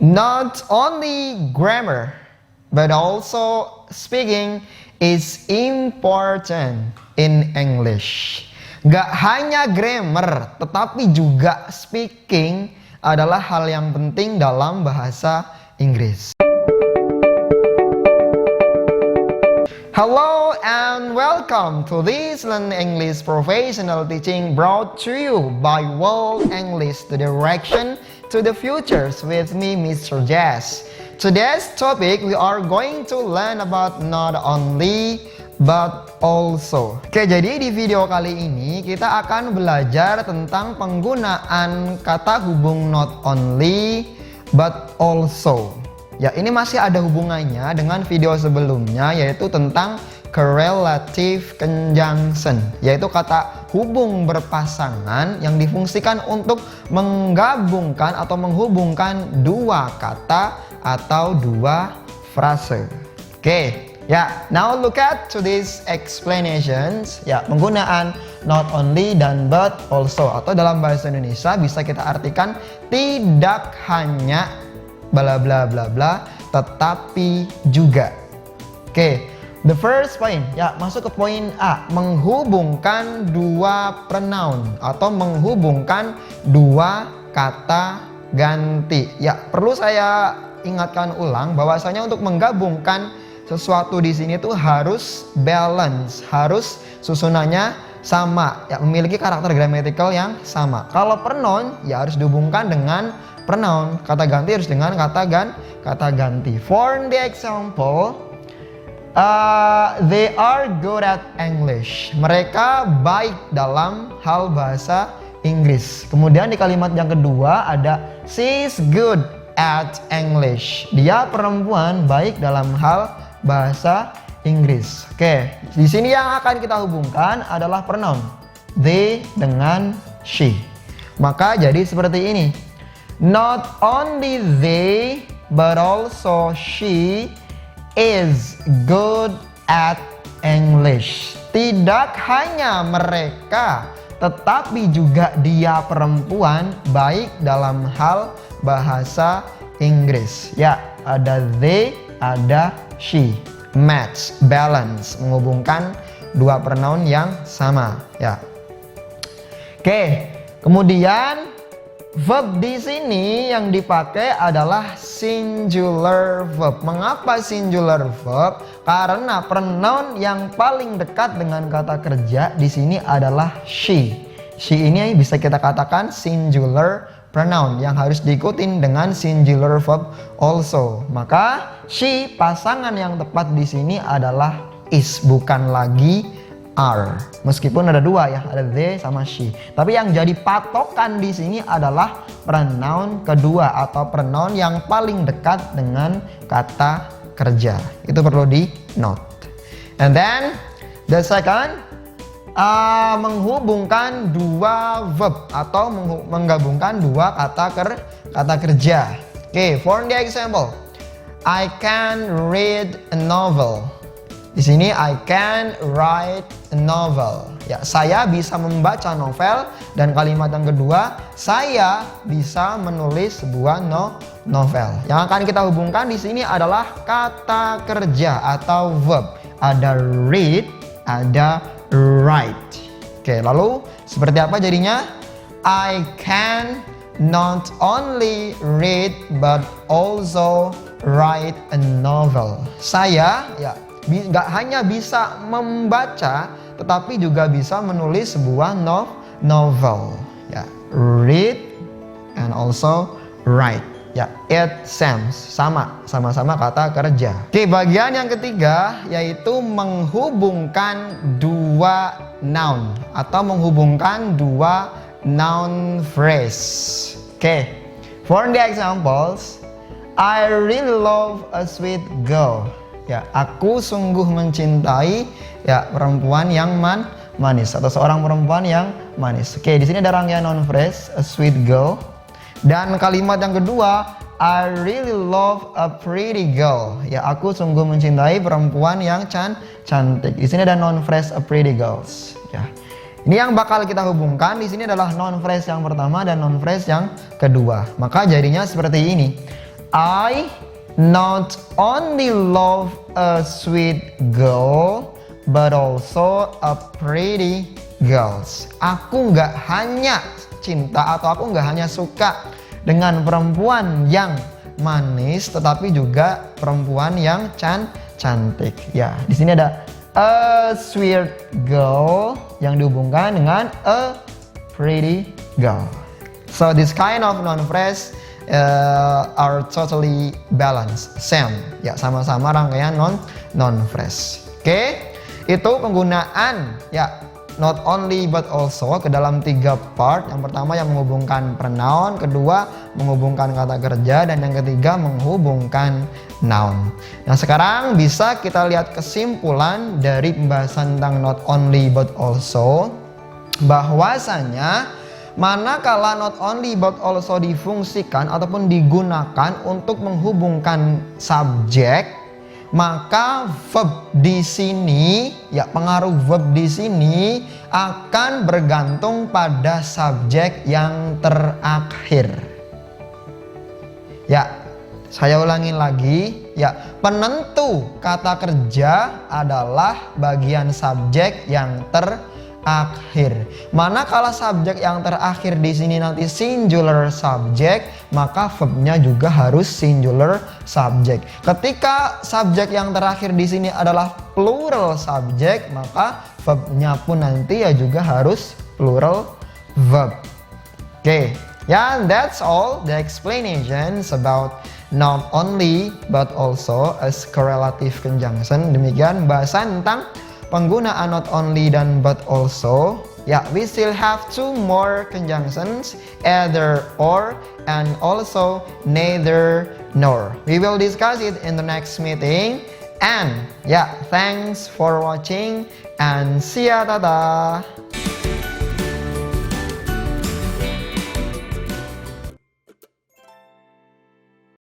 Not only grammar, but also speaking is important in English. Gak hanya grammar, tetapi juga speaking adalah hal yang penting dalam bahasa Inggris. Hello and welcome to this Learn English Professional Teaching brought to you by World English, the direction to the futures with me, Mr. Jazz. Today's topic we are going to learn about not only but also. Oke, jadi di video kali ini kita akan belajar tentang penggunaan kata hubung not only but also. Ya, ini masih ada hubungannya dengan video sebelumnya, yaitu tentang correlative conjunction, yaitu kata hubung berpasangan yang difungsikan untuk menggabungkan atau menghubungkan dua kata atau dua frase. Oke, ya, now look at to these explanations. Ya, penggunaan not only dan but also, atau dalam bahasa Indonesia bisa kita artikan tidak hanya bla bla bla bla, tetapi juga. Oke, the first point, ya, masuk ke poin A, menghubungkan dua pronoun atau menghubungkan dua kata ganti. Ya, perlu saya ingatkan ulang bahwasanya untuk menggabungkan sesuatu di sini tuh harus balance, harus susunannya sama, ya, memiliki karakter gramatikal yang sama. Kalau pronoun ya harus dihubungkan dengan pronoun, kata ganti harus dengan kata ganti. For the example, they are good at English. Mereka baik dalam hal bahasa Inggris. Kemudian di kalimat yang kedua ada she's good at English. Dia perempuan baik dalam hal bahasa Inggris. Oke, di sini yang akan kita hubungkan adalah pronoun they dengan she. Maka jadi seperti ini. Not only they, but also she is good at English. Tidak hanya mereka, tetapi juga dia perempuan baik dalam hal bahasa Inggris. Ya, ada they, ada she. Match, balance, menghubungkan dua pronoun yang sama. Ya. Oke, kemudian verb di sini yang dipakai adalah singular verb. Mengapa singular verb? Karena pronoun yang paling dekat dengan kata kerja di sini adalah she. She ini bisa kita katakan singular pronoun yang harus diikutin dengan singular verb also. Maka she pasangan yang tepat di sini adalah is, bukan lagi are. Meskipun ada dua ya, ada they sama she. Tapi yang jadi patokan di sini adalah pronoun kedua atau pronoun yang paling dekat dengan kata kerja. Itu perlu di note. And then the second, menghubungkan dua verb atau menggabungkan dua kata kerja. Oke, for the example, I can read a novel. Di sini I can write a novel. Ya, saya bisa membaca novel, dan kalimat yang kedua, saya bisa menulis sebuah novel. Yang akan kita hubungkan di sini adalah kata kerja atau verb. Ada read, ada write. Oke, lalu seperti apa jadinya? I can not only read but also write a novel. Saya ya nggak hanya bisa membaca, tetapi juga bisa menulis sebuah novel. Ya, read and also write. Ya, it sama-sama kata kerja. Oke, bagian yang ketiga yaitu menghubungkan dua noun atau menghubungkan dua noun phrase. Oke, for the examples, I really love a sweet girl. Ya, aku sungguh mencintai ya perempuan yang manis atau seorang perempuan yang manis. Oke, di sini ada rangkaian noun phrase a sweet girl, dan kalimat yang kedua I really love a pretty girl. Ya, aku sungguh mencintai perempuan yang cantik. Di sini ada noun phrase a pretty girls. Ya. Ini yang bakal kita hubungkan di sini adalah noun phrase yang pertama dan noun phrase yang kedua. Maka jadinya seperti ini. I not only love a sweet girl, but also a pretty girls. Aku nggak hanya cinta atau aku nggak hanya suka dengan perempuan yang manis, tetapi juga perempuan yang cantik. Ya, di sini ada a sweet girl yang dihubungkan dengan a pretty girl. So this kind of noun phrase are totally balanced, same. Ya, sama-sama rangkaian noun phrase. Oke, itu penggunaan ya not only but also ke dalam 3 part. Yang pertama yang menghubungkan pronoun, kedua menghubungkan kata kerja, dan yang ketiga menghubungkan noun. Nah, sekarang bisa kita lihat kesimpulan dari pembahasan tentang not only but also, bahwasanya manakala not only but also difungsikan ataupun digunakan untuk menghubungkan subjek, maka verb di sini ya, pengaruh verb di sini akan bergantung pada subjek yang terakhir. Ya, saya ulangi lagi ya, penentu kata kerja adalah bagian subjek yang terakhir. Manakala subjek yang terakhir di sini nanti singular subject, maka verbnya juga harus singular subject. Ketika subjek yang terakhir di sini adalah plural subject, maka verbnya pun nanti ya juga harus plural verb. Oke, ya, that's all the explanations about not only but also as correlative conjunction. Demikian bahasan tentang penggunaan not only dan but also. Ya, we still have 2 more conjunctions, either or and also neither nor. We will discuss it in the next meeting. And yeah, thanks for watching and see ya, dadah.